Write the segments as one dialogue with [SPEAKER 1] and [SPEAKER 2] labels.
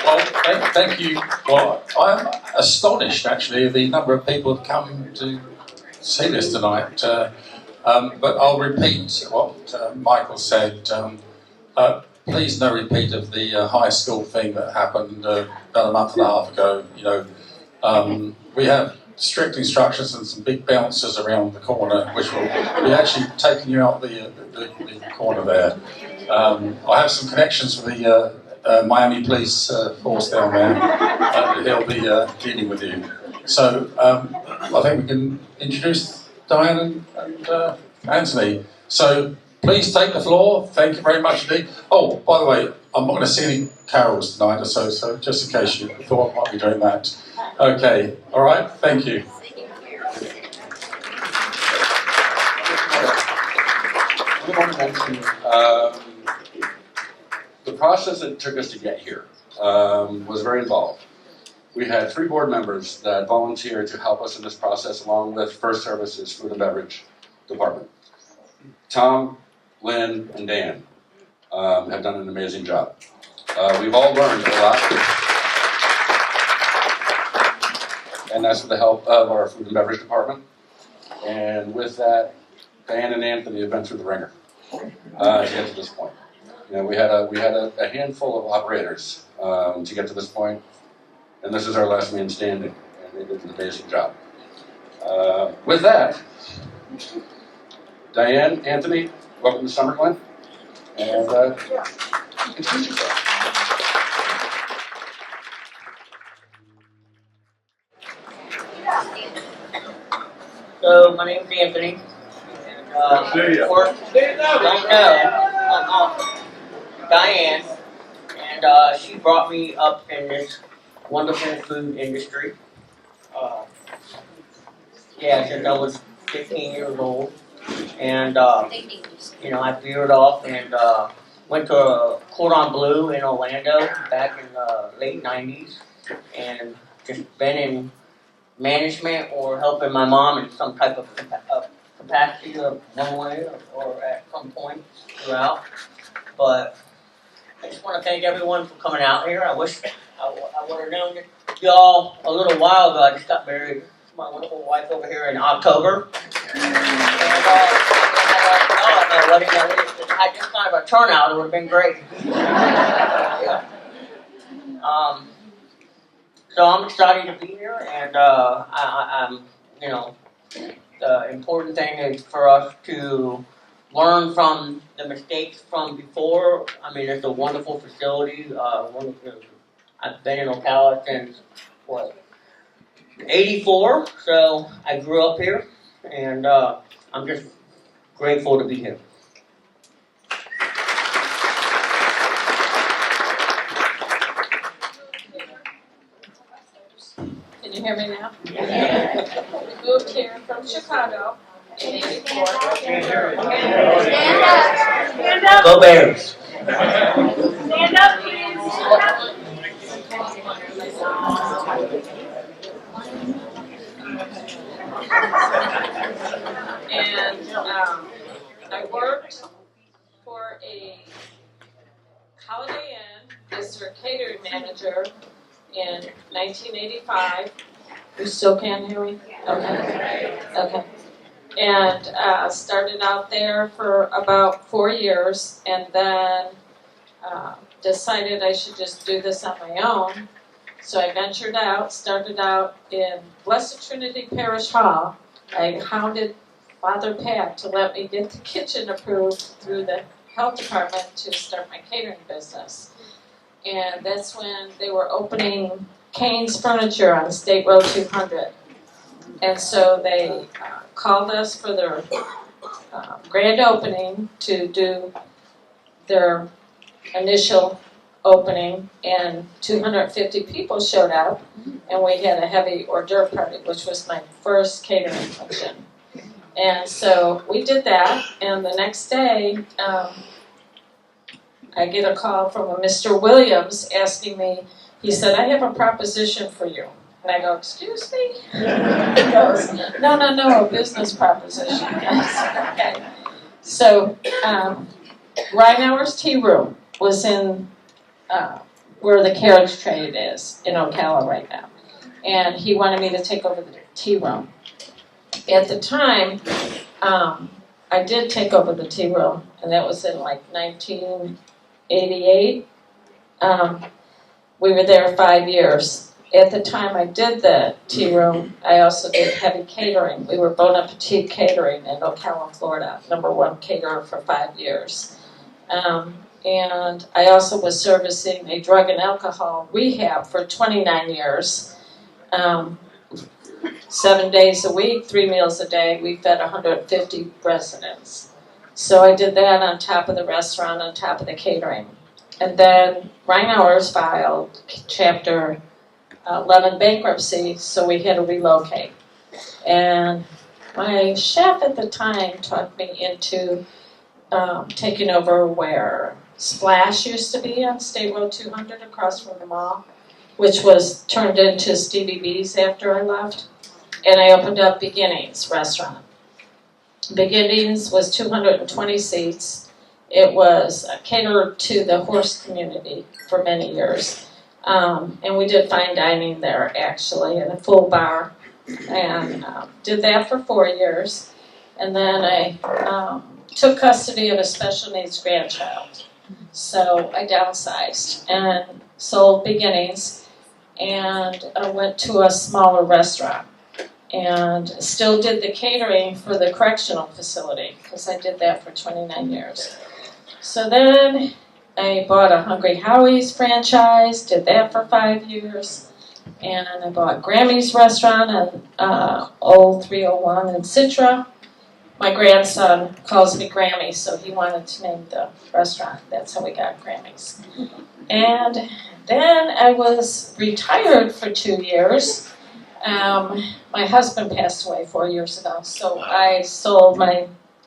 [SPEAKER 1] Well, thank you. Well, I'm astonished, actually, the number of people who've come to see this tonight. But I'll repeat what Michael said. Please, no repeat of the high school thing that happened about a month and a half ago. We have strict instructions and some big bouncers around the corner, which will be actually taking you out the corner there. I have some connections with the Miami Police Force down there. He'll be dealing with you. So I think we can introduce Diane and Anthony. So please take the floor. Thank you very much indeed. Oh, by the way, I'm not going to sing any carols tonight or so just in case you thought I might be doing that. Okay, all right, thank you.
[SPEAKER 2] I want to mention the process that took us to get here was very involved. We had 3 board members that volunteered to help us in this process, along with First Services Food and Beverage Department. Tom, Lynn, and Dan have done an amazing job. We've all learned a lot, and that's with the help of our Food and Beverage Department. And with that, Diane and Anthony have been through the ringer to get to this point. We had a handful of operators to get to this point, and this is our last man standing, and they did an amazing job. With that, Diane, Anthony, welcome to SummerGlen, and introduce yourself.
[SPEAKER 3] So my name's Anthony. Don't know Diane, and she brought me up in this wonderful food industry. Since I was 15 years old, and I veered off and went to Cordon Bleu in Orlando back in the late 90s, and just been in management or helping my mom in some type of capacity of one way or at some point throughout. But I just want to thank everyone for coming out here. I wish I would have known y'all a little while ago. I just got married to my wonderful wife over here in October. And wedding, I had this kind of a turnout. It would have been great. So I'm excited to be here, and I'm the important thing is for us to learn from the mistakes from before. I mean, it's a wonderful facility. I've been in Ocala since, 84, so I grew up here, and I'm just grateful to be here.
[SPEAKER 4] Can you hear me now? Yeah. We moved here from Chicago in '84. Stand up.
[SPEAKER 3] Go Bears.
[SPEAKER 4] Stand up, please. And I worked for a Holiday Inn as their catering manager in 1985. You still can't hear me? Okay. And started out there for about 4 years, and then decided I should just do this on my own. So I ventured out, started out in Blessed Trinity Parish Hall. I hounded Father Pat to let me get the kitchen approved through the health department to start my catering business. And that's when they were opening Kane's Furniture on State Road 200. And so they called us for their grand opening to do their initial opening, and 250 people showed up, and we had a heavy hors d'oeuvre party, which was my first catering function. And so we did that, and the next day, I get a call from a Mr. Williams asking me, he said, "I have a proposition for you." And I go, "Excuse me?" He goes, no, a business proposition. I said, okay. So, Reinauer's Tea Room was in where the carriage trade is in Ocala right now. And he wanted me to take over the tea room. At the time, I did take over the tea room, and that was in like 1988. We were there 5 years. At the time I did the tea room, I also did heavy catering. We were Bon Appetit Catering in Ocala, Florida, #1 caterer for 5 years. And I also was servicing a drug and alcohol rehab for 29 years. 7 days a week, 3 meals a day. We fed 150 residents. So I did that on top of the restaurant, on top of the catering. And then Reinhauer's filed Chapter 11 bankruptcy, so we had to relocate. And my chef at the time talked me into taking over where Splash used to be on State Road 200 across from the mall, which was turned into Stevie B's after I left. And I opened up Beginnings Restaurant. Beginnings was 220 seats. It was catered to the horse community for many years. And we did fine dining there, actually, and a full bar. And did that for 4 years. And then I took custody of a special needs grandchild. So I downsized and sold Beginnings and went to a smaller restaurant. And still did the catering for the correctional facility, because I did that for 29 years. So then I bought a Hungry Howie's franchise, did that for 5 years, and I bought Grammy's restaurant on Old 301 in Citra. My grandson calls me Grammy, so he wanted to name the restaurant. That's how we got Grammy's. And then I was retired for 2 years. My husband passed away 4 years ago, so I sold my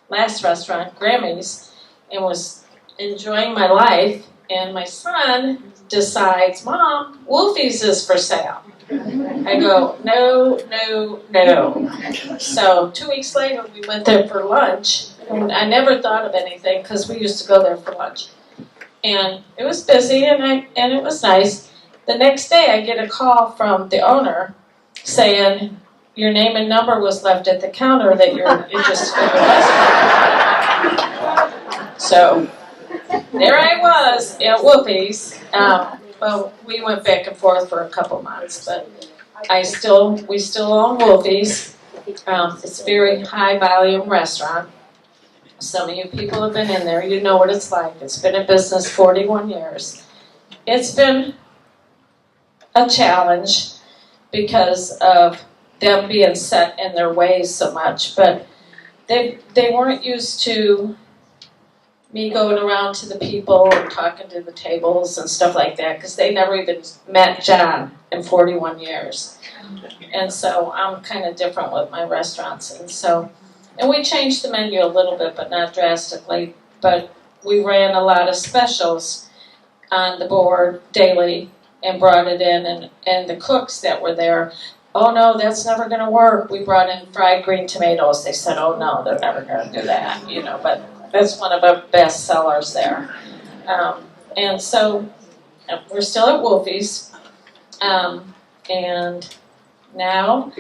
[SPEAKER 4] last restaurant, Grammy's, and was enjoying my life, and my son decides, Mom, Wolfie's is for sale. I go, no, no, no. So 2 weeks later, we went there for lunch, and I never thought of anything, because we used to go there for lunch. And it was busy, and it was nice. The next day, I get a call from the owner saying, your name and number was left at the counter that you're interested in the restaurant. So there I was at Whoopi's. Well, we went back and forth for a couple months, but we still own Whoopi's. It's a very high volume restaurant. Some of you people have been in there. You know what it's like. It's been in business 41 years. It's been a challenge because of them being set in their ways so much, but they weren't used to me going around to the people and talking to the tables and stuff like that, because they never even met John in 41 years. And so I'm kind of different with my restaurants, and we changed the menu a little bit, but not drastically, but we ran a lot of specials on the board daily and brought it in, and the cooks that were there, oh no, that's never going to work. We brought in fried green tomatoes. They said, oh no, they're never going to do that, but that's one of our best sellers there. And so we're still at Wolfie's, and now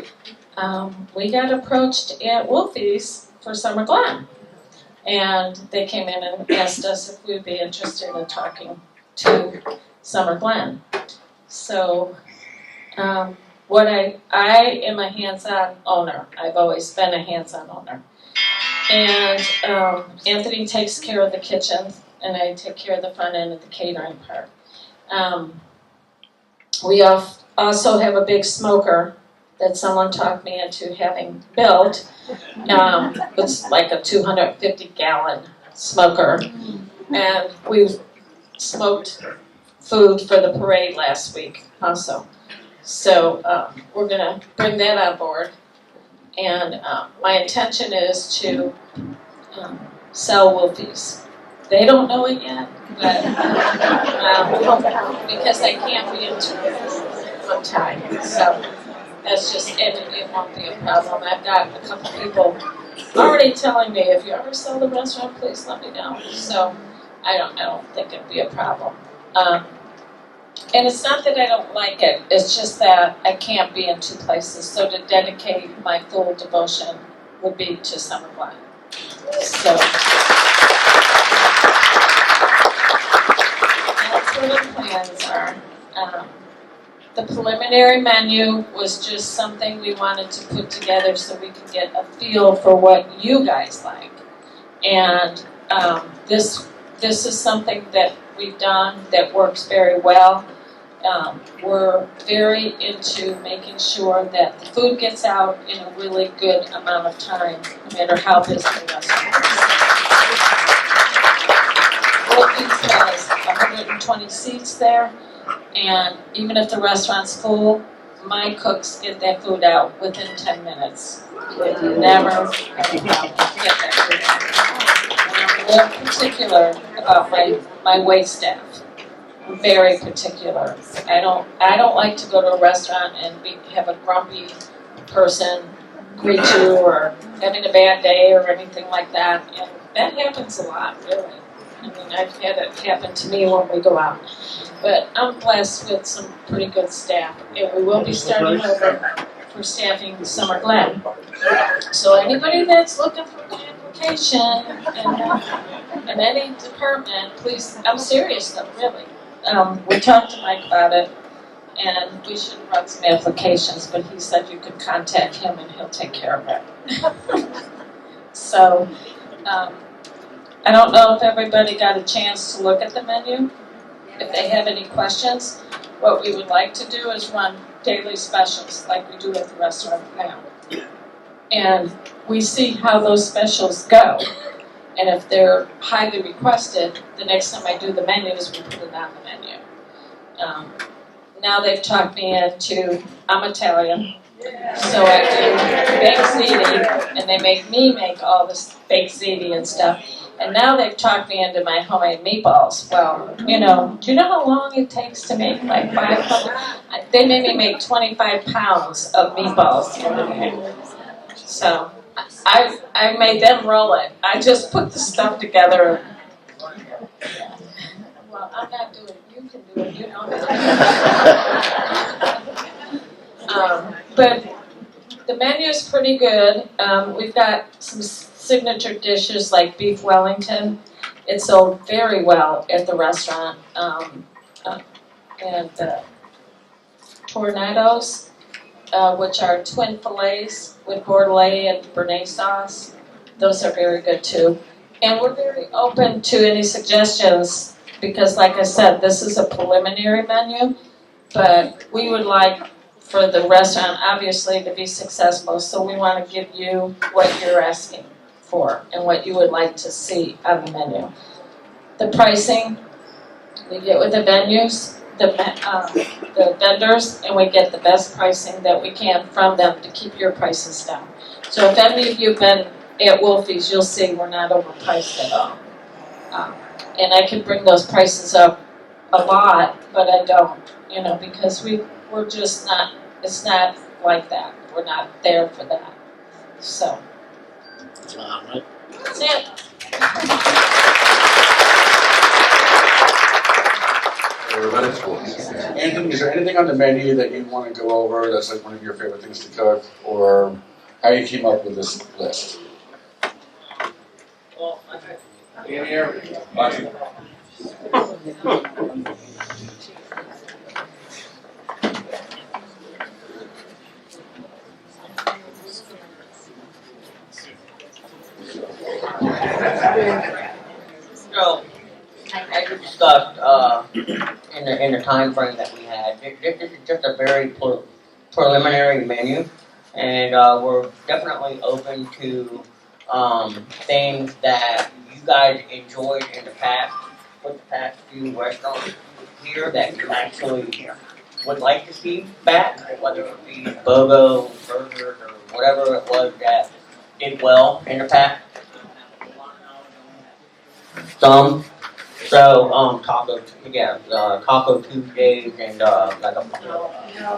[SPEAKER 4] we got approached at Wolfie's for SummerGlen, and they came in and asked us if we'd be interested in talking to SummerGlen. So what I am a hands-on owner. I've always been a hands-on owner. And Anthony takes care of the kitchen, and I take care of the front end of the catering part. We also have a big smoker that someone talked me into having built. It's like a 250-gallon smoker. And we smoked food for the parade last week also. So we're going to bring that on board. And my intention is to sell Wolfie's. They don't know it yet, but because I can't be into it on time. So that's just, it won't be a problem. I've got a couple people already telling me, if you ever sell the restaurant, please let me know. So I don't think it'd be a problem. And it's not that I don't like it, it's just that I can't be in two places. So to dedicate my full devotion would be to SummerGlen. So that's what our plans are. The preliminary menu was just something we wanted to put together so we could get a feel for what you guys like. And this is something that we've done that works very well. We're very into making sure that the food gets out in a really good amount of time, no matter how busy the restaurant is. Wilkins has 120 seats there, and even if the restaurant's full, my cooks get that food out within 10 minutes. They never have a problem to get that food out. And I'm real particular about my wait staff. Very particular. I don't like to go to a restaurant and have a grumpy person greet you or having a bad day or anything like that. And that happens a lot, really. I mean, I've had it happen to me when we go out. But I'm blessed with some pretty good staff. And we will be starting over for staffing SummerGlen. So anybody that's looking for an application in any department, please, I'm serious though, really. We talked to Mike about it, and we should run some applications, but he said you could contact him and he'll take care of it. So, I don't know if everybody got a chance to look at the menu. If they have any questions, what we would like to do is run daily specials like we do at the restaurant now. And we see how those specials go. And if they're highly requested, the next time I do the menus, we put it on the menu. Now they've talked me into, I'm Italian, so I do baked ziti, and they make me make all this baked ziti and stuff. And now they've talked me into my homemade meatballs. Well, do you know how long it takes to make like 500? They made me make 25 pounds of meatballs in a day. So I made them roll it. I just put the stuff together. Well, I'm not doing it. You can do it. You know that. But the menu is pretty good. We've got some signature dishes like beef Wellington. It sold very well at the restaurant. And tornadoes, which are twin fillets with Bordelais and Béarnaise sauce. Those are very good too. And we're very open to any suggestions because, like I said, this is a preliminary menu, but we would like for the restaurant, obviously, to be successful, so we want to give you what you're asking for and what you would like to see on the menu. The pricing, we get with the venues, the vendors, and we get the best pricing that we can from them to keep your prices down. So if any of you have been at Wolfie's, you'll see we're not overpriced at all. And I can bring those prices up a lot, but I don't, because we're just not, it's not like that. We're not there for that. So, that's it.
[SPEAKER 2] Anthony, is there anything on the menu that you want to go over that's like one of your favorite things to cook, or how you came up with this list? In here.
[SPEAKER 3] So, as we discussed in the time frame that we had, this is just a very preliminary menu, and we're definitely open to things that you guys enjoyed in the past, with the past few restaurants here that you actually would like to see back, whether it be BOGO, burgers, or whatever it was that did well in the past. So Taco Tuesdays and like a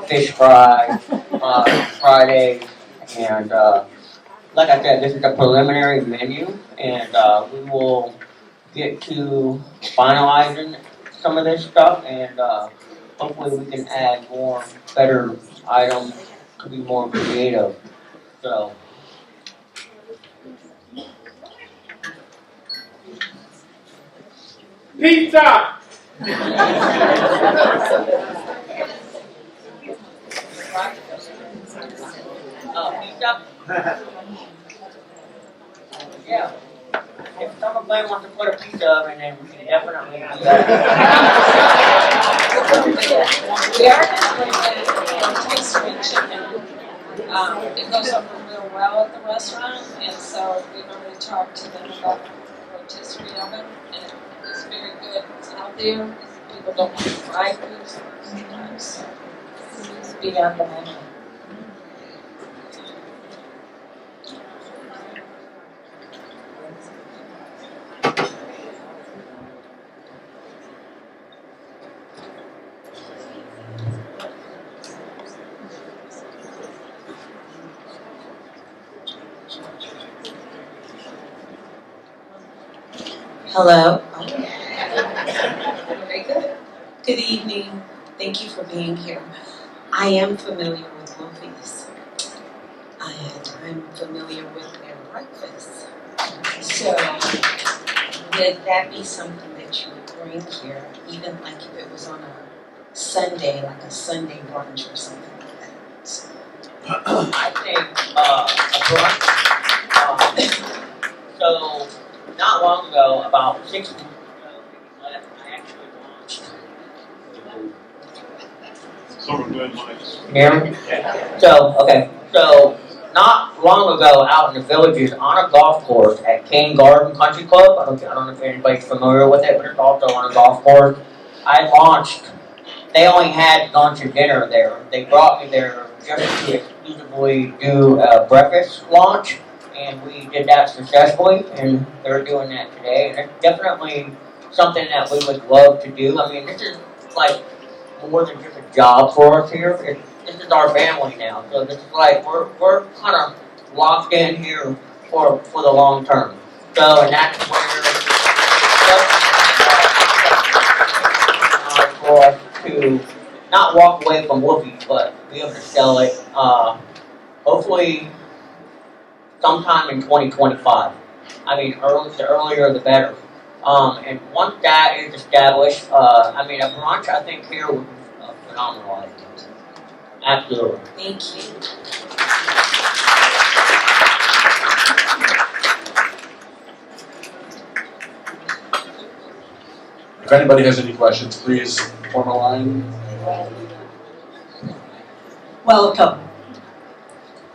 [SPEAKER 3] fish fry Fridays, and like I said, this is a preliminary menu, and we will get to finalizing some of this stuff, and hopefully we can add more better items to be more creative. So.
[SPEAKER 5] Pizza!
[SPEAKER 3] Pizza? Yeah. If SummerGlen wants to put a pizza oven in, we can definitely do that.
[SPEAKER 4] We are having a rotisserie chicken. It goes over real well at the restaurant, and so we've already talked to them about the rotisserie oven, and it's very good. It's healthier. People don't want fried foods sometimes, so it needs to be on the menu.
[SPEAKER 6] Hello. Very good. Good evening. Thank you for being here. I am familiar with Wolfie's. I'm familiar with their breakfast. So, would that be something that you would bring here, even like if it was on a Sunday, like a Sunday brunch or something like that?
[SPEAKER 3] I think a brunch. So not long ago, about 6 months ago, maybe less, I actually launched.
[SPEAKER 5] SummerGlen mics.
[SPEAKER 3] Hear me? So not long ago, out in the villages on a golf course at Cane Garden Country Club. I don't know if anybody's familiar with it, but it's also on a golf course. I launched. They only had lunch and dinner there. They brought me there just to exclusively do a breakfast launch, and we did that successfully, and they're doing that today. And it's definitely something that we would love to do. I mean, this is like more than just a job for us here. This is our family now. So this is like we're kind of locked in here for the long term. So, and that's where for us to not walk away from Whoopies, but be able to sell it. Hopefully, sometime in 2025. I mean, the earlier the better. And once that is established, I mean, a brunch I think here would be a phenomenal idea. Absolutely.
[SPEAKER 6] Thank you.
[SPEAKER 2] If anybody has any questions, please form a line.
[SPEAKER 7] Welcome.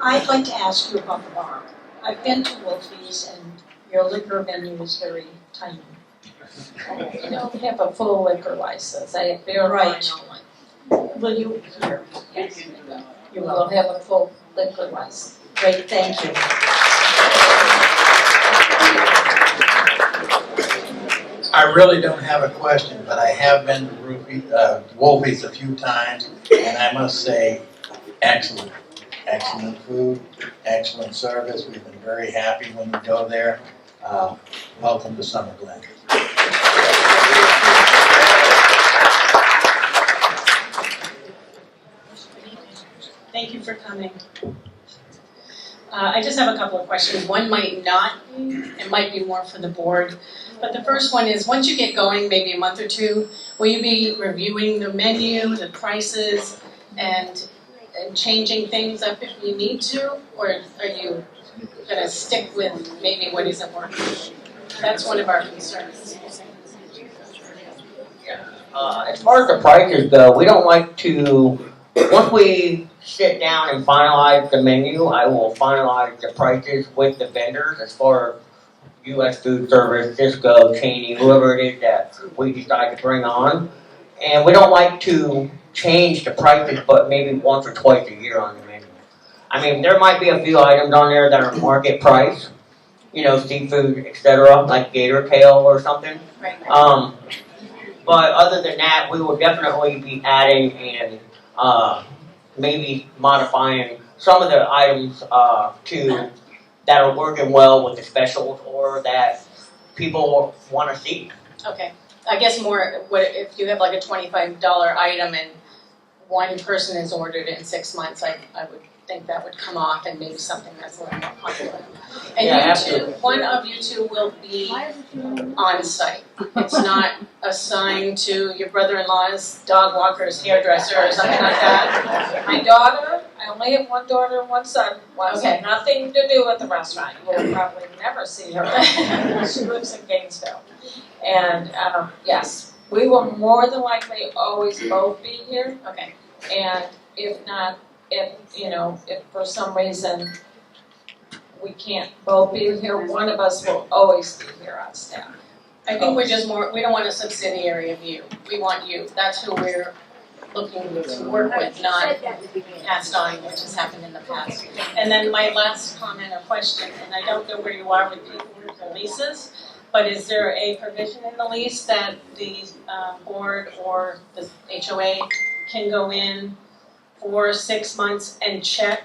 [SPEAKER 7] I'd like to ask you about the bar. I've been to Wolfie's and your liquor menu is very tiny.
[SPEAKER 4] You don't have a full liquor license. I have beer wine
[SPEAKER 7] Right.
[SPEAKER 4] only.
[SPEAKER 7] Will you here?
[SPEAKER 4] Yes.
[SPEAKER 7] You
[SPEAKER 4] You
[SPEAKER 7] will.
[SPEAKER 4] will have a full liquor license.
[SPEAKER 7] Great, thank you.
[SPEAKER 8] I really don't have a question, but I have been to Wolfie's a few times, and I must say, excellent. Excellent food, excellent service. We've been very happy when we go there. Welcome to SummerGlen.
[SPEAKER 7] Thank you for coming. I just have a couple of questions. One might not be, it might be more for the board. But the first one is, once you get going, maybe a month or two, will you be reviewing the menu, the prices, and changing things up if you need to? Or are you going to stick with maybe what isn't working? That's one of our concerns.
[SPEAKER 3] As far as the prices go, we don't like to, once we sit down and finalize the menu, I will finalize the prices with the vendors as far as U.S. Food Service, Cisco, Cheney, whoever it is that we decide to bring on. And we don't like to change the prices, but maybe once or twice a year on the menu. I mean, there might be a few items on there that are market price, you know, seafood, etc., like gator tail or something.
[SPEAKER 7] Right.
[SPEAKER 3] But other than that, we will definitely be adding and maybe modifying some of the items to that are working well with the specials, or that people wanna see.
[SPEAKER 7] Okay, I guess more, what, if you have like a $25 item and one person has ordered it in 6 months, I would think that would come off and maybe something that's a little more popular. And
[SPEAKER 3] Yeah,
[SPEAKER 7] you
[SPEAKER 3] absolutely.
[SPEAKER 7] two, one of you two will be on site. It's not assigned to your brother-in-law's dog walker's hairdresser or something like that.
[SPEAKER 4] My daughter, I only have one daughter and one son, one
[SPEAKER 7] Okay.
[SPEAKER 4] has nothing to do with the restaurant. You will probably never see her. She lives in Gainesville. And yes, we will more than likely always both be here.
[SPEAKER 7] Okay,
[SPEAKER 4] And if not, if for some reason we can't both be here, one of us will always be here on staff.
[SPEAKER 7] I think we're just more, we don't want a subsidiary of you. We want you. That's who we're looking to work with, not passed on, which has happened in the past. And then my last comment or question, and I don't know where you are with people with the leases, but is there a provision in the lease that the board or the HOA can go in for 6 months and check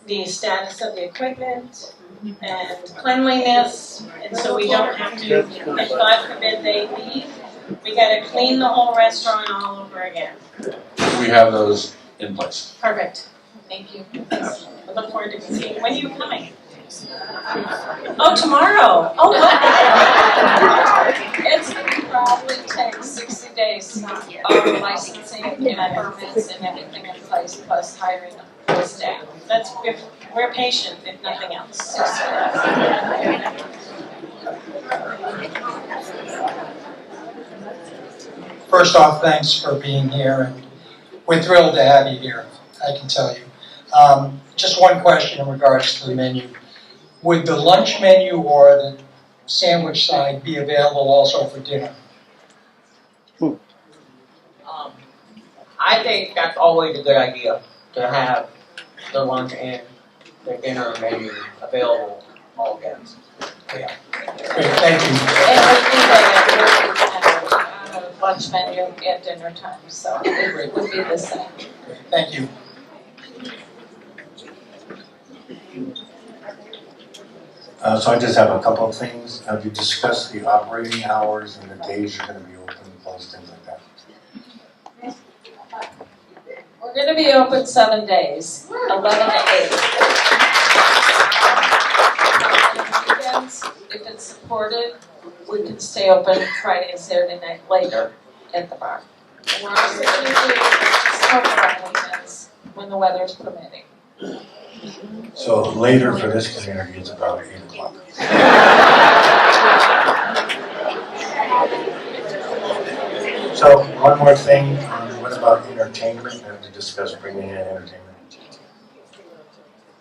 [SPEAKER 7] the status of the equipment and cleanliness, and so we don't have to, if God forbid they leave, we gotta clean the whole restaurant all over again.
[SPEAKER 2] We have those in place.
[SPEAKER 7] Perfect, thank you. I look forward to seeing you. When are you coming? Oh, tomorrow, oh, wow.
[SPEAKER 4] It's gonna probably take 60 days of licensing and permits and everything in place, plus hiring the staff.
[SPEAKER 7] That's, if we're patient, if nothing else.
[SPEAKER 9] First off, thanks for being here, and we're thrilled to have you here, I can tell you. Just one question in regards to the menu. Would the lunch menu or the sandwich side be available also for dinner?
[SPEAKER 3] I think that's always a good idea, to have the lunch and the dinner menu available all guests.
[SPEAKER 9] Great, thank you.
[SPEAKER 4] And we do that at work, lunch menu at dinner time, so it would be the same.
[SPEAKER 9] Great, thank you.
[SPEAKER 10] So I just have a couple of things. Have you discussed the operating hours and the days you're gonna be open, closed, things like that?
[SPEAKER 4] We're gonna be open 7 days, 11 to 8. Weekends, if it's supported, we can stay open Friday and Saturday night later at the bar. And we're also gonna do smoker on weekends when the weather's permitting.
[SPEAKER 10] So later for this community is about 8 o'clock. So one more thing, what about entertainment? Have you discussed bringing in entertainment?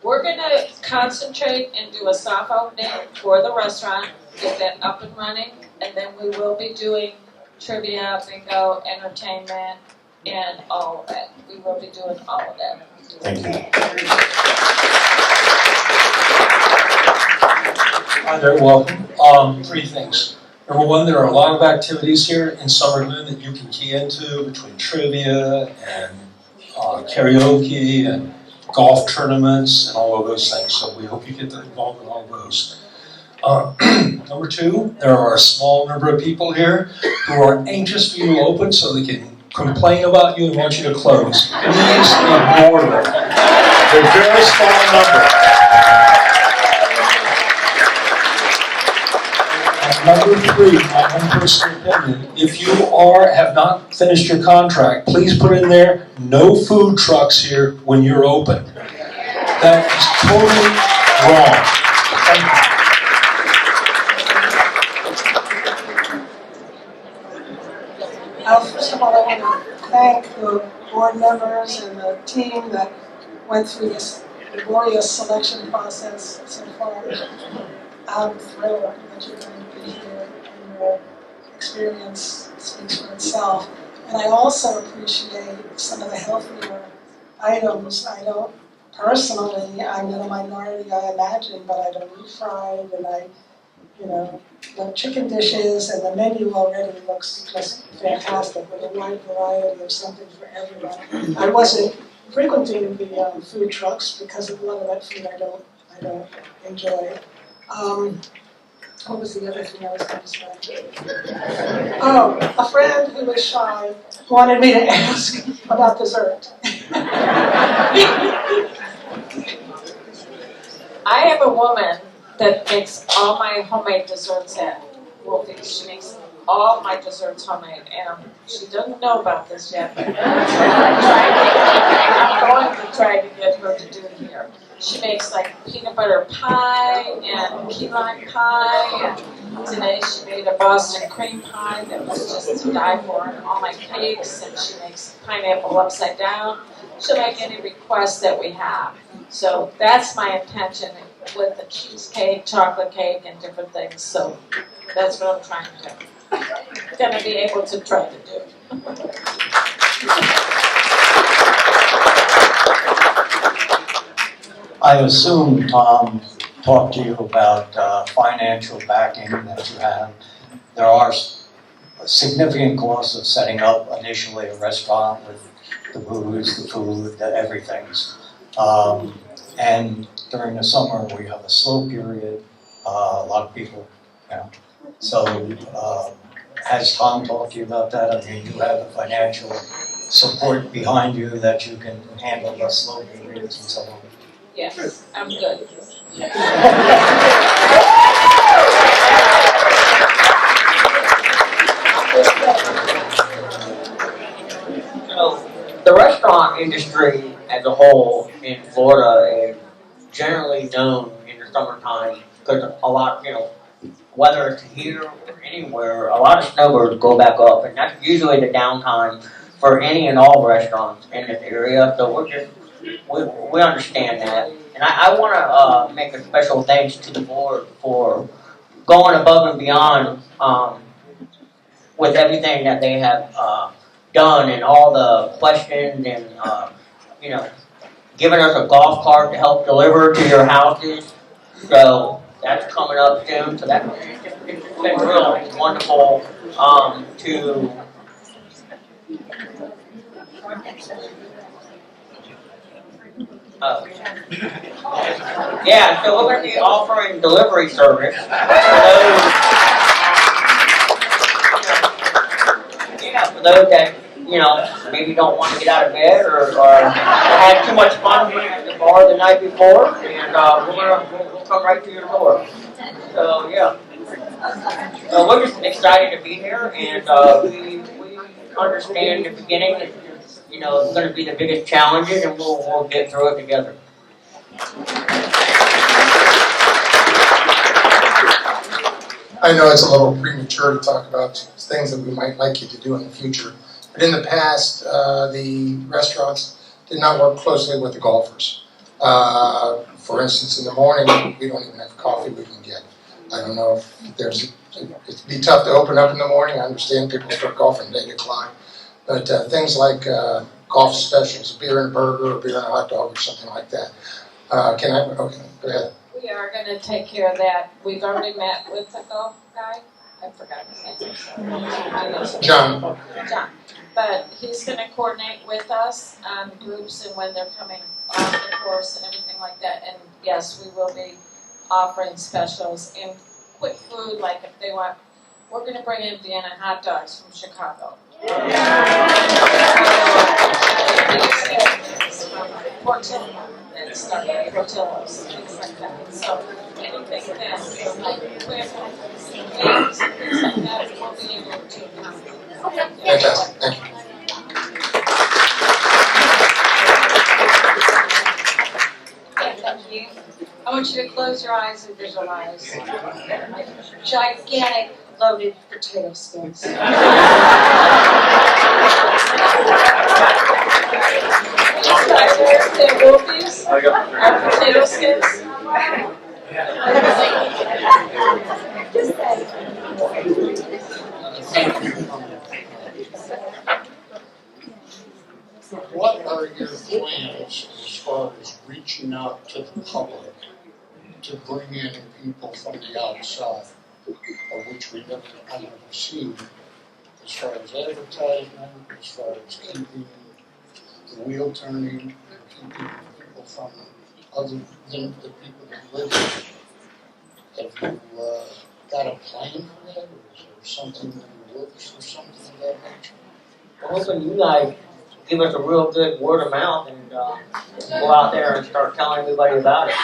[SPEAKER 4] We're gonna concentrate and do a soft opening for the restaurant, get that up and running, and then we will be doing trivia, bingo, entertainment, and all of it. We will be doing all of that.
[SPEAKER 10] Thank you.
[SPEAKER 9] Hi there, welcome. 3 things. Number 1, there are a lot of activities here in SummerGlen that you can key into between trivia and karaoke and golf tournaments and all of those things. So we hope you get involved in all of those. Number 2, there are a small number of people here who are anxious for you to open so they can complain about you and want you to close. Please ignore them. They're a very small number. Number 3, my own personal opinion, if you have not finished your contract, please put in there, no food trucks here when you're open. That is totally wrong. Thank you.
[SPEAKER 11] First of all, I want to thank the board members and the team that went through this glorious selection process so far. I'm thrilled that you're going to be here, and your experience speaks for itself. And I also appreciate some of the healthier items. I don't personally, I'm in a minority, I imagine, but I don't eat fried, and the chicken dishes, and the menu already looks just fantastic with a wide variety of something for everyone. I wasn't frequenting the food trucks because of a lot of that food I don't enjoy. What was the other thing I was going to say? Oh, a friend who was shy wanted me to ask about dessert.
[SPEAKER 4] I have a woman that makes all my homemade desserts at Wolfie's. She makes all my desserts homemade, and she doesn't know about this yet, but I'm going to try to get her to do it here. She makes like peanut butter pie and key lime pie, and today she made a Boston cream pie that was just to die for, and all my cakes, and she makes pineapple upside down. She'll make any request that we have. So that's my intention with the cheesecake, chocolate cake, and different things. So that's what I'm trying to do. Gonna be able to try to do.
[SPEAKER 8] I assume Tom talked to you about financial backing that you have. There are significant costs of setting up initially a restaurant with the booze, the food, the everything's. And during the summer, we have a slow period, a lot of people, So has Tom talked to you about that? I mean, you have the financial support behind you that you can handle the slow periods and so on.
[SPEAKER 4] Yes, I'm good.
[SPEAKER 3] So, the restaurant industry as a whole in Florida is generally known in the summertime because a lot, whether it's here or anywhere, a lot of snowbirds go back up, and that's usually the downtime for any and all restaurants in this area. So we understand that, and I want to make a special thanks to the board for going above and beyond with everything that they have done and all the questions and giving us a golf cart to help deliver to your houses. So that's coming up soon. So it's been really wonderful to. Yeah, so we're going to be offering delivery service for those that maybe don't want to get out of bed or had too much fun at the bar the night before, and we'll come right to your door. So yeah, so we're just excited to be here, and we understand the beginning. It's going to be the biggest challenges, and we'll get through it together.
[SPEAKER 12] I know it's a little premature to talk about things that we might like you to do in the future, but in the past, the restaurants did not work closely with the golfers. For instance, in the morning, we don't even have coffee we can get. I don't know if it'd be tough to open up in the morning. I understand people start golfing at 8 o'clock, but things like golf specials, beer and a burger, or beer and a hot dog, or something like that. Okay, go ahead.
[SPEAKER 4] We are going to take care of that. We've already met with the golf guy. I forgot his name.
[SPEAKER 12] John.
[SPEAKER 4] John. But he's going to coordinate with us on groups and when they're coming off the course and everything like that. And yes, we will be offering specials and quick food, like if they want. We're going to bring in Vienna hot dogs from Chicago. Portillo. And start with Portillos, things like that. So anything that like quick things like that, we'll be able to accommodate.
[SPEAKER 12] Fantastic. Thank you.
[SPEAKER 7] Thank you. I want you to close your eyes and visualize gigantic loaded potato skins. Our potato skins.
[SPEAKER 13] What are your plans as far as reaching out to the public to bring in people from the outside, of which we have never seen, as far as advertisement, as far as keeping the wheel turning, and keeping people from other than the people that live here? Have you got a plan for that, or is there something in the works or something of that nature?
[SPEAKER 3] We're hoping you guys give us a real good word of mouth and go out there and start telling everybody about it.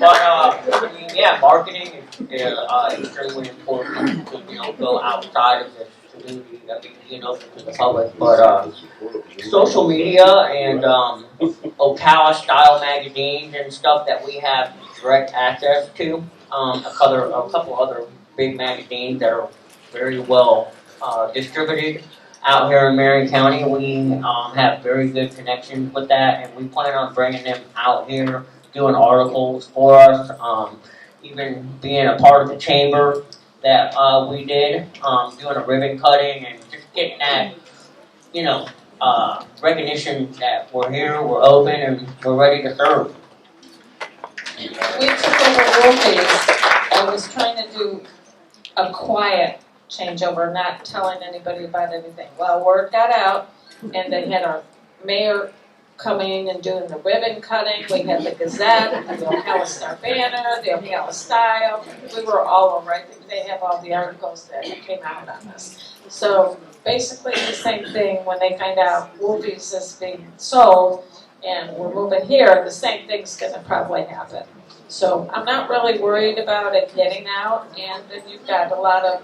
[SPEAKER 3] But I mean, yeah, marketing is extremely important to go outside of the community that we open to the public. But social media and Ocala style magazines and stuff that we have direct access to. A couple other big magazines that are very well distributed out here in Marion County. We have very good connections with that, and we plan on bringing them out here, doing articles for us, even being a part of the chamber that we did, doing a ribbon cutting and just getting that, recognition that we're here, we're open, and we're ready to serve.
[SPEAKER 4] We took over Wolfie's and was trying to do a quiet changeover, not telling anybody about anything. Well, word got out, and they had our mayor coming and doing the ribbon cutting. We had the Gazette, the Ocala Star Banner, the Ocala Style. We were all over. They have all the articles that came out on this. So basically the same thing when they find out Wolfie's is being sold and we're moving here, the same thing's going to probably happen. So I'm not really worried about it getting out, and then you've got a lot of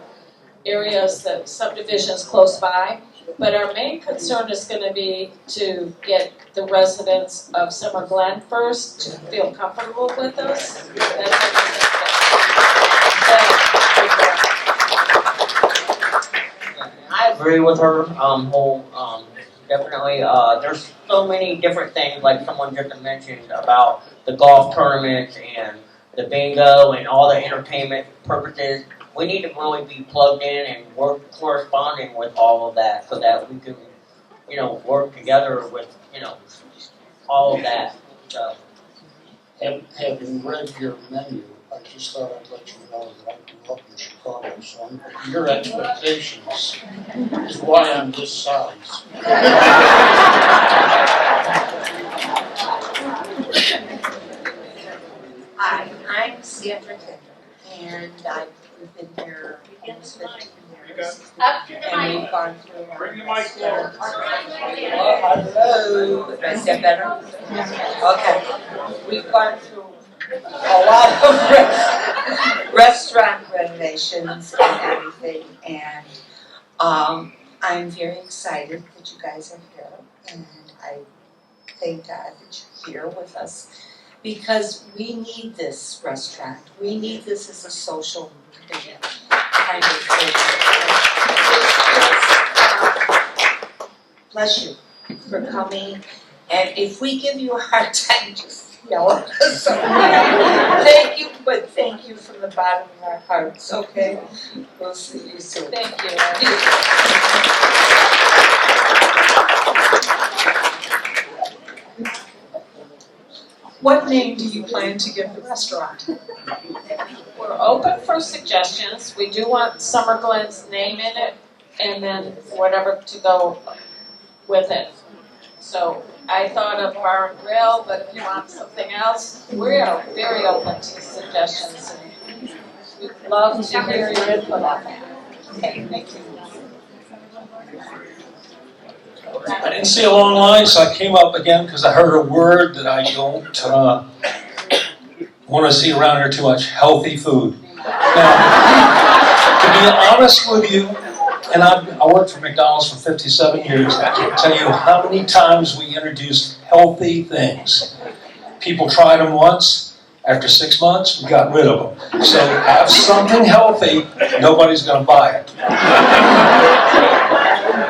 [SPEAKER 4] areas, that subdivisions close by. But our main concern is going to be to get the residents of SummerGlen first to feel comfortable with us.
[SPEAKER 3] I agree with her. Definitely. There's so many different things, like someone just mentioned about the golf tournaments and the bingo and all the entertainment purposes. We need to really be plugged in and work corresponding with all of that so that we can, work together with, all of that. So,
[SPEAKER 13] Having read your menu, I just thought I'd let you know that I grew up in Chicago, so your expectations is why I'm this size.
[SPEAKER 14] Hi, I'm Sandra Kinder, and we've been here almost 15 years. And we've gone through our restaurant. Hello, is that better? Okay. We've gone through a lot of restaurant renovations and everything, and I'm very excited that you guys are here, and I thank God that you're here with us. Because we need this restaurant. We need this as a social kind of thing. Bless you for coming. And if we give you a hard time, just yell at us. Thank you, but thank you from the bottom of our hearts, okay? We'll see you soon.
[SPEAKER 4] Thank you.
[SPEAKER 15] What name do you plan to give the restaurant?
[SPEAKER 4] We're open for suggestions. We do want SummerGlen's name in it, and then whatever to go with it. So I thought of Bar and Grill, but if you want something else, we are very open to suggestions, and we'd love to hear your input on that. Okay, thank you.
[SPEAKER 9] I didn't see a long line, so I came up again because I heard a word that I don't want to see around here too much: healthy food. Now, to be honest with you, and I worked for McDonald's for 57 years, I can't tell you how many times we introduced healthy things. People tried them once, after 6 months, we got rid of them. So have something healthy, nobody's going to buy it.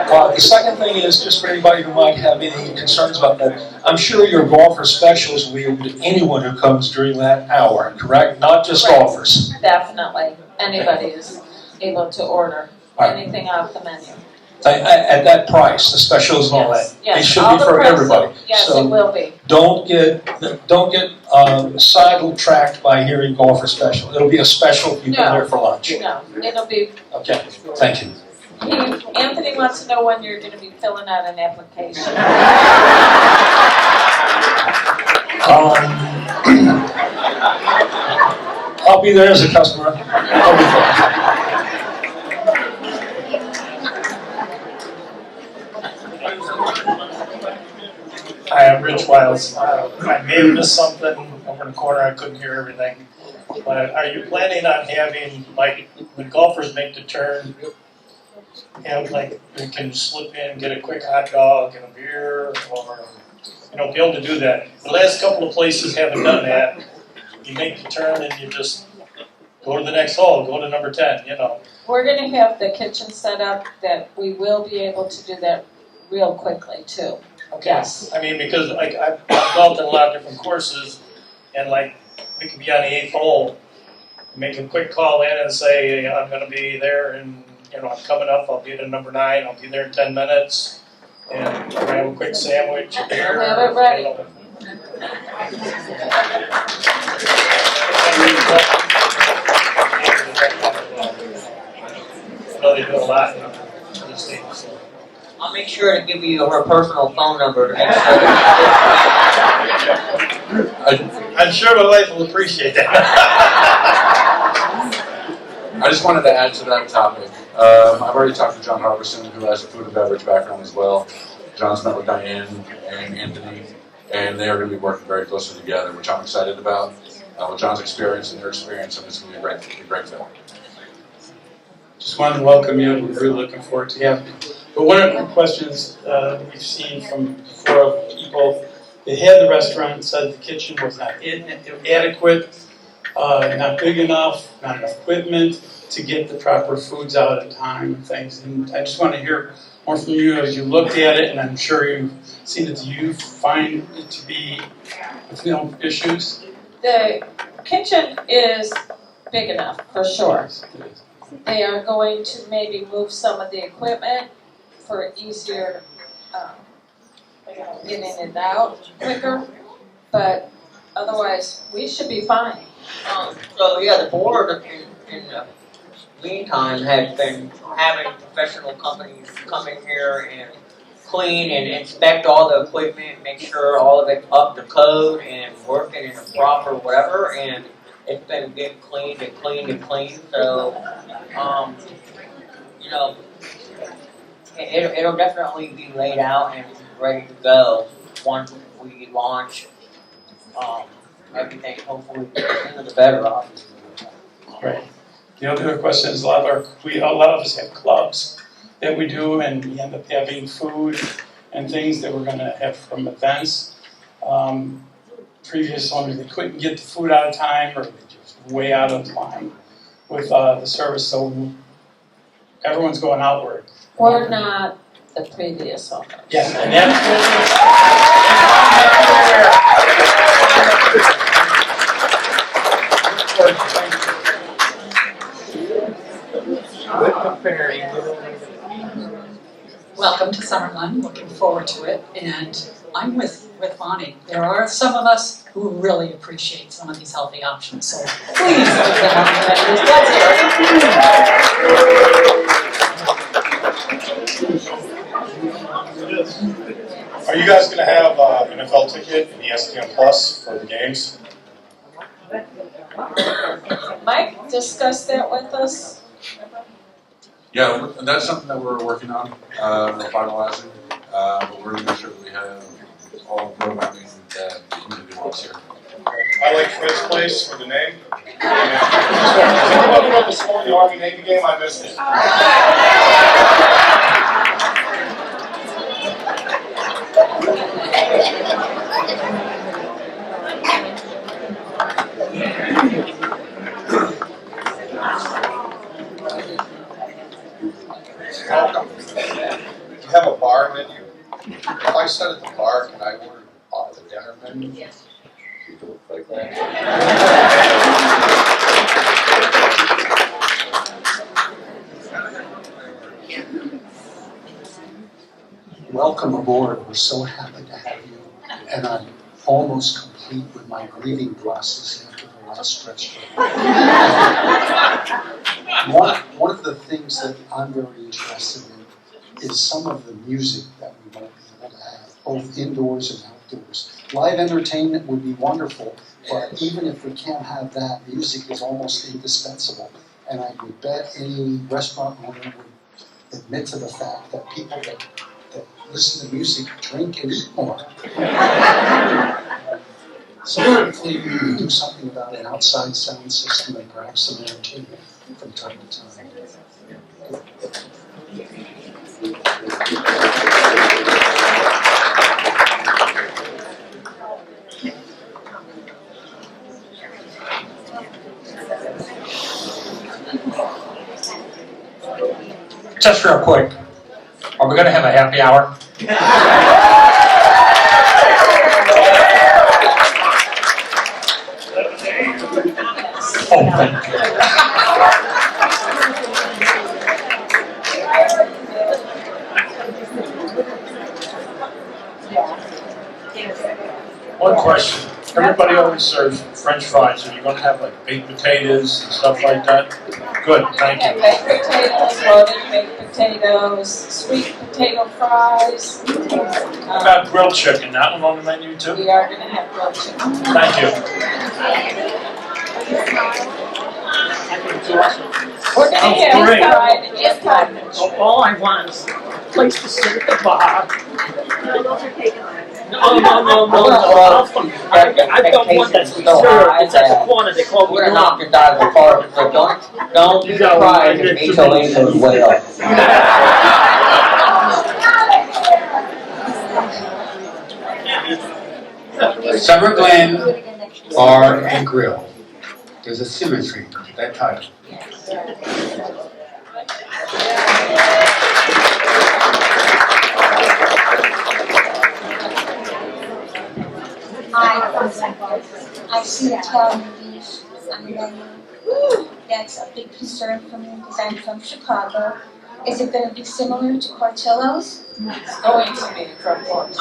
[SPEAKER 9] The second thing is, just for anybody who might have any concerns about that, I'm sure your golfer specials will be able to anyone who comes during that hour, correct? Not just golfers.
[SPEAKER 4] Definitely. Anybody is able to order anything off the menu.
[SPEAKER 9] At that price, the specials and all that,
[SPEAKER 4] Yes,
[SPEAKER 9] they should
[SPEAKER 4] all
[SPEAKER 9] be
[SPEAKER 4] the
[SPEAKER 9] for
[SPEAKER 4] prices.
[SPEAKER 9] everybody.
[SPEAKER 4] Yes,
[SPEAKER 9] So
[SPEAKER 4] it will be.
[SPEAKER 9] don't get sidetracked by hearing golfer special. It'll be a special if you come there for lunch.
[SPEAKER 4] No, it'll be.
[SPEAKER 9] Okay, thank you.
[SPEAKER 4] Anthony wants to know when you're going to be filling out an application.
[SPEAKER 9] I'll be there as a customer. I'll be there.
[SPEAKER 16] Hi, I'm Rich Wiles. I may have missed something over in the corner, I couldn't hear everything. But are you planning on having, like, when golfers make the turn, have like, you can slip in, get a quick hot dog and a beer, or, you know, be able to do that? The last couple of places haven't done that. You make the turn and you just go to the next hole, go to number 10, you know.
[SPEAKER 4] We're gonna have the kitchen set up that we will be able to do that real quickly too.
[SPEAKER 16] Okay.
[SPEAKER 4] Yes.
[SPEAKER 16] I mean, because like I've golfed in a lot of different courses, and like we could be on the 8th hole, make a quick call in and say, hey, I'm going to be there, and you know I'm coming up. I'll be at number 9. I'll be there in 10 minutes, and grab a quick sandwich, a beer.
[SPEAKER 4] Have it ready.
[SPEAKER 16] You know. I know they do a lot in the States. So.
[SPEAKER 3] I'll make sure to give you her personal phone number to make sure.
[SPEAKER 16] I'm sure my wife will appreciate that.
[SPEAKER 2] I just wanted to add to that topic. I've already talked to John Harbison, who has a food and beverage background as well. John's met with Diane and Anthony, and they are going to be working very closely together, which I'm excited about. With John's experience and their experience, and it's going to be a great film.
[SPEAKER 16] Just wanted to welcome you. We're really looking forward to having you. But one of the questions we've seen from before people, they had the restaurant, said the kitchen was not adequate, not big enough, not enough equipment to get the proper foods out in time and things. And I just want to hear more from you as you looked at it, and I'm sure you've seen it. Do you find it to be, you know, issues?
[SPEAKER 4] The kitchen is big enough, for sure. They are going to maybe move some of the equipment for easier in and out quicker, but otherwise we should be fine.
[SPEAKER 3] So yeah, the board in the meantime had been having professional companies come in here and clean and inspect all the equipment, make sure all of it up to code and working in a proper whatever, and it's been getting cleaned and cleaned and cleaned. So, you know, it'll definitely be laid out and ready to go once we launch everything. Hopefully, the sooner the better, obviously.
[SPEAKER 16] Right. The other question is a lot of us have clubs that we do, and we end up having food and things that we're going to have from events. Previous owners, they couldn't get the food out of time, or they just way out of line with the service, so everyone's going outward.
[SPEAKER 4] We're not the previous owners.
[SPEAKER 16] Yes, and that's
[SPEAKER 15] Welcome to SummerGlen, looking forward to it, and I'm with Bonnie. There are some of us who really appreciate some of these healthy options, so please give them let's hear it.
[SPEAKER 5] Are you guys going to have NFL ticket and ESPN Plus for the games?
[SPEAKER 4] Mike discussed that with us.
[SPEAKER 2] Yeah, that's something that we're working on, we're finalizing, but we're going to make sure that we have all the programming that the community wants here.
[SPEAKER 5] I like Fred's Place for the name. Did anybody know the score of the Army-Navy game? I missed it. You have a bar menu. If I sit at the bar, can I order off the dinner menu?
[SPEAKER 2] Yes. Like that.
[SPEAKER 17] Welcome aboard. We're so happy to have you. And I'm almost complete with my grieving process after the last stretch. One of the things that I'm very interested in is some of the music that we might be able to have, both indoors and outdoors. outdoors. Live entertainment would be wonderful, but even if we can't have that, music is almost indispensable. And I would bet any restaurant owner would admit to the fact that people that listen to music drink and eat more. So hopefully we can do something about an outside sound system and perhaps some entertainment from time to time.
[SPEAKER 18] Just real quick, are we going to have a happy hour? Oh, thank you.
[SPEAKER 19] One question. Everybody always serves French fries. Are you going to have like baked potatoes and stuff like that? Good, thank you.
[SPEAKER 4] Baked potatoes, loaded baked potatoes, sweet potato fries.
[SPEAKER 19] What about grilled chicken? That one on the menu too?
[SPEAKER 4] We are going to have grilled chicken.
[SPEAKER 19] Thank you.
[SPEAKER 4] We're going to have fried and
[SPEAKER 3] All I want is a place to sit at the bar. No. I've got one that's reserved. It's at the corner. They call me.
[SPEAKER 20] We're gonna knock it out of the park, but don't be surprised if HOA goes way up.
[SPEAKER 10] SummerGlen Bar and Grill. There's a symmetry to that title.
[SPEAKER 21] I see Italian beef on the menu. That's a big concern for me because I'm from Chicago. Is it going to be similar to Portillo's?
[SPEAKER 4] It's going to be from Portillo's.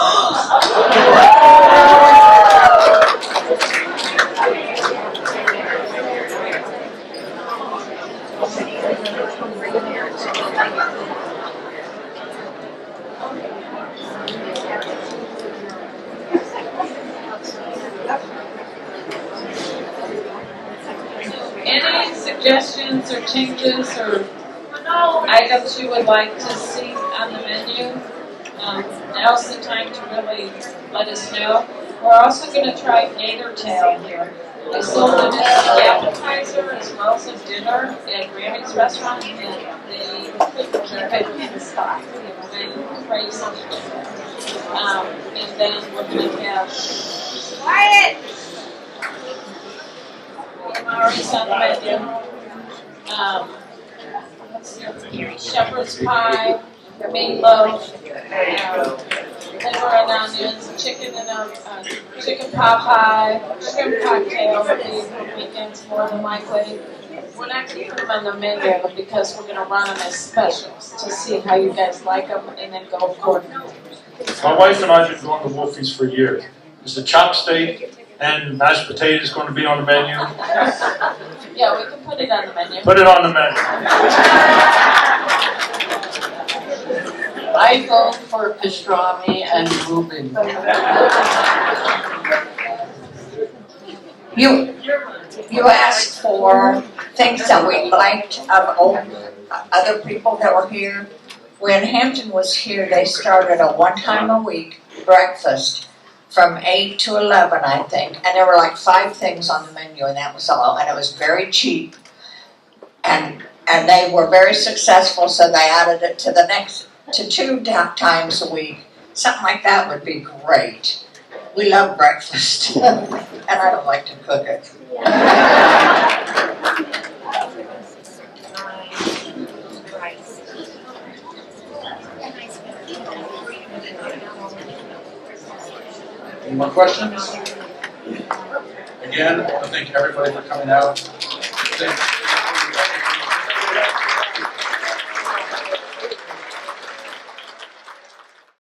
[SPEAKER 4] Any suggestions or changes or items you would like to see on the menu? Now's the time to really let us know. We're also going to try gator tail here. They sold it as an appetizer as well as a dinner at Grammy's restaurant, and they couldn't keep it in stock. It was crazy. And then we're going to have quiet. Calamari's on the menu. Shepherd's pie, meatloaf, liver and onions, chicken pot pie, shrimp cocktail for weekends more than likely. We're not going to put them on the menu because we're going to run them as specials to see how you guys like them and then go accordingly.
[SPEAKER 19] My wife and I have been going to Wolfie's for years. Is the chop steak and mashed potatoes going to be on the menu?
[SPEAKER 4] Yeah, we can put it on the menu.
[SPEAKER 19] Put it on the menu.
[SPEAKER 20] I vote for pastrami and Reuben.
[SPEAKER 14] You asked for things that we liked of other people that were here. When Hampton was here, they started a one-time a week breakfast from 8 to 11, I think. And there were like 5 things on the menu, and that was all. And it was very cheap. And they were very successful, so they added it to the next, to 2 times a week. Something like that would be great. We love breakfast, and I don't like to cook it.
[SPEAKER 2] Any more questions? Again, I want to thank everybody for coming out.